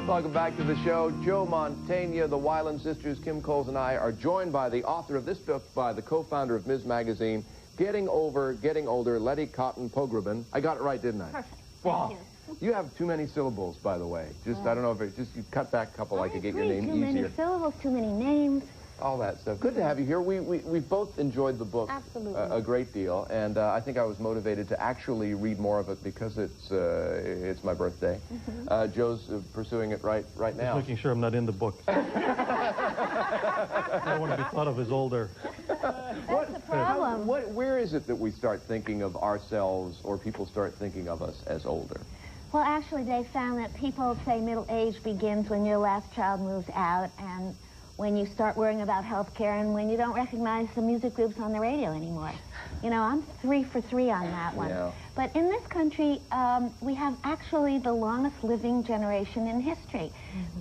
Welcome back to the show. Joe Mantegna, the Weiland sisters, Kim Coles, and I are joined by the author of this book, by the co-founder of Ms. Magazine, Getting Over, Getting Older, Letty Cotton Pogrebin. I got it right, didn't I? Perfect. Wow. You have too many syllables, by the way. Just, I don't know if it, just you cut back a couple, I could get your name easier. Too many syllables, too many names. All that stuff. Good to have you here. We've both enjoyed the book a great deal, and I think I was motivated to actually read more of it because it's my birthday. Joe's pursuing it right now. Just making sure I'm not in the book. I don't want to be thought of as older. That's the problem. Where is it that we start thinking of ourselves, or people start thinking of us as older? Well, actually, they found that people say middle age begins when your last child moves out, and when you start worrying about health care, and when you don't recognize the music groups on the radio anymore. You know, I'm 3 for 3 on that one. Yeah. But in this country, we have actually the longest living generation in history.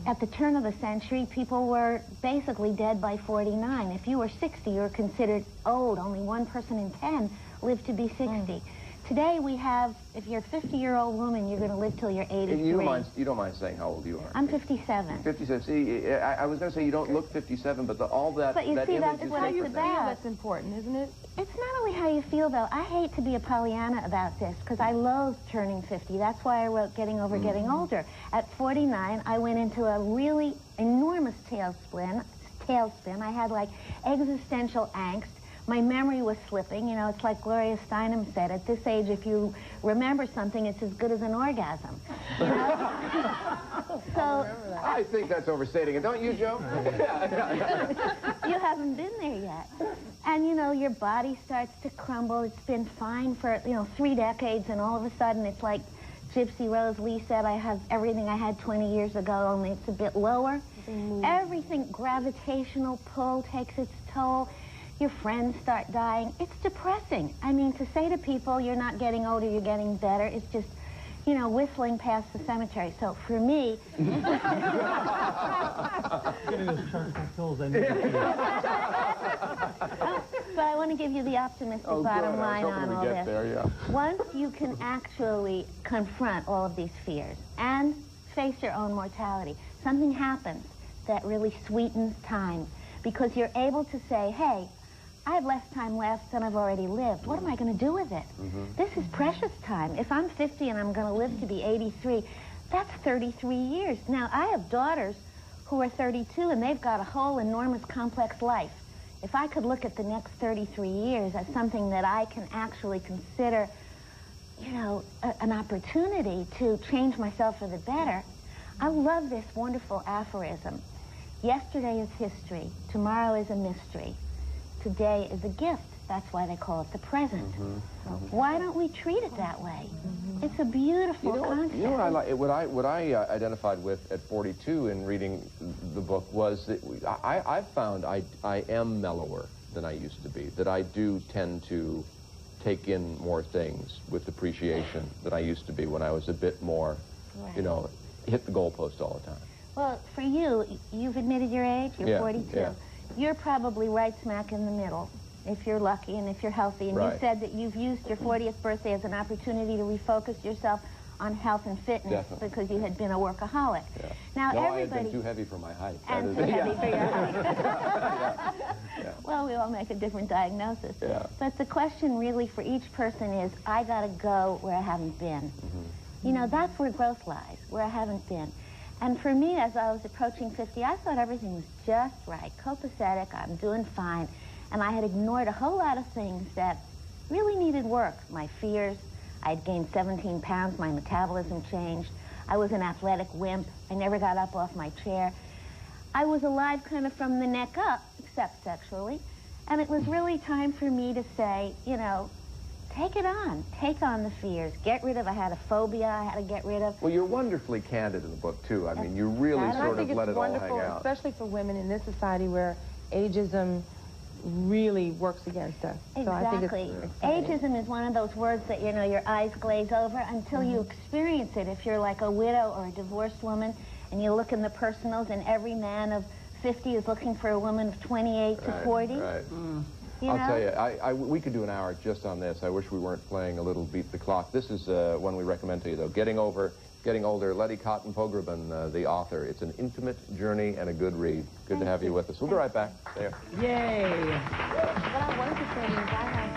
At the turn of the century, people were basically dead by 49. If you were 60, you were considered old. Only 1 person in 10 lived to be 60. Today we have, if you're a 50-year-old woman, you're going to live till you're 83. You don't mind saying how old you are? I'm 57. 57. See, I was going to say you don't look 57, but all that. But you see, that's what it's about. That's important, isn't it? It's not only how you feel, though. I hate to be a Pollyanna about this, because I loathe turning 50. That's why I wrote Getting Over, Getting Older. At 49, I went into a really enormous tailspin. I had, like, existential angst. My memory was slipping. You know, it's like Gloria Steinem said, at this age, if you remember something, it's as good as an orgasm. You know? So I think that's overstating it, don't you, Joe? You haven't been there yet. And, you know, your body starts to crumble. It's been fine for, 3 decades, and all of a sudden it's like Gypsy Rose Lee said, I have everything I had 20 years ago, only it's a bit lower. Everything, gravitational pull takes its toll. Your friends start dying. It's depressing. I mean, to say to people, you're not getting older, you're getting better, it's just, whistling past the cemetery. So for me... Getting those charcoal pills I need. But I want to give you the optimistic bottom line on all this. There, yeah. Once you can actually confront all of these fears and face your own mortality, something happens that really sweetens time, because you're able to say, hey, I have less time left than I've already lived. What am I going to do with it? This is precious time. If I'm 50 and I'm going to live to be 83, that's 33 years. Now, I have daughters who are 32, and they've got a whole enormous, complex life. If I could look at the next 33 years as something that I can actually consider, an opportunity to change myself for the better, I love this wonderful aphorism. Yesterday is history. Tomorrow is a mystery. Today is a gift. That's why they call it the present. Why don't we treat it that way? It's a beautiful concept. You know what I like? What I identified with at 42 in reading the book was that I've found I am mellower than I used to be. That I do tend to take in more things with appreciation than I used to be when I was a bit more, hit the goalpost all the time. Well, for you, you've admitted your age. You're 42. Yeah. You're probably right smack in the middle, if you're lucky and if you're healthy. And you said that you've used your 40th birthday as an opportunity to refocus yourself on health and fitness because you had been a workaholic. Now, no, everybody... I had been too heavy for my height. And too heavy for your height. Well, we all make a different diagnosis. But the question really for each person is, I got to go where I haven't been. That's where growth lies, where I haven't been. And for me, as I was approaching 50, I thought everything was just right, copacetic, I'm doing fine. And I had ignored a whole lot of things that really needed work. My fears, I'd gained 17 pounds, my metabolism changed. I was an athletic wimp, I never got up off my chair. I was alive kind of from the neck up, except sexually. And it was really time for me to say, take it on. Take on the fears. Get rid of, I had a phobia I had to get rid of. Well, you're wonderfully candid in the book, too. I mean, you really sort of let it all hang out. Especially for women in this society where ageism really works against us. Exactly. So ageism is one of those words that, your eyes glaze over until you experience it. If you're like a widow or a divorced woman and you look in the personals and every man of 50 is looking for a woman of 28 to 40. I'll tell you, we could do an hour just on this. I wish we weren't playing a little Beat the Clock. This is one we recommend to you, though. Getting Over, Getting Older, Letty Cotton Pogrebin, the author. It's an intimate journey and a good read. Good to have you with us. We'll be right back. There. Yay! What I wanted to say is I have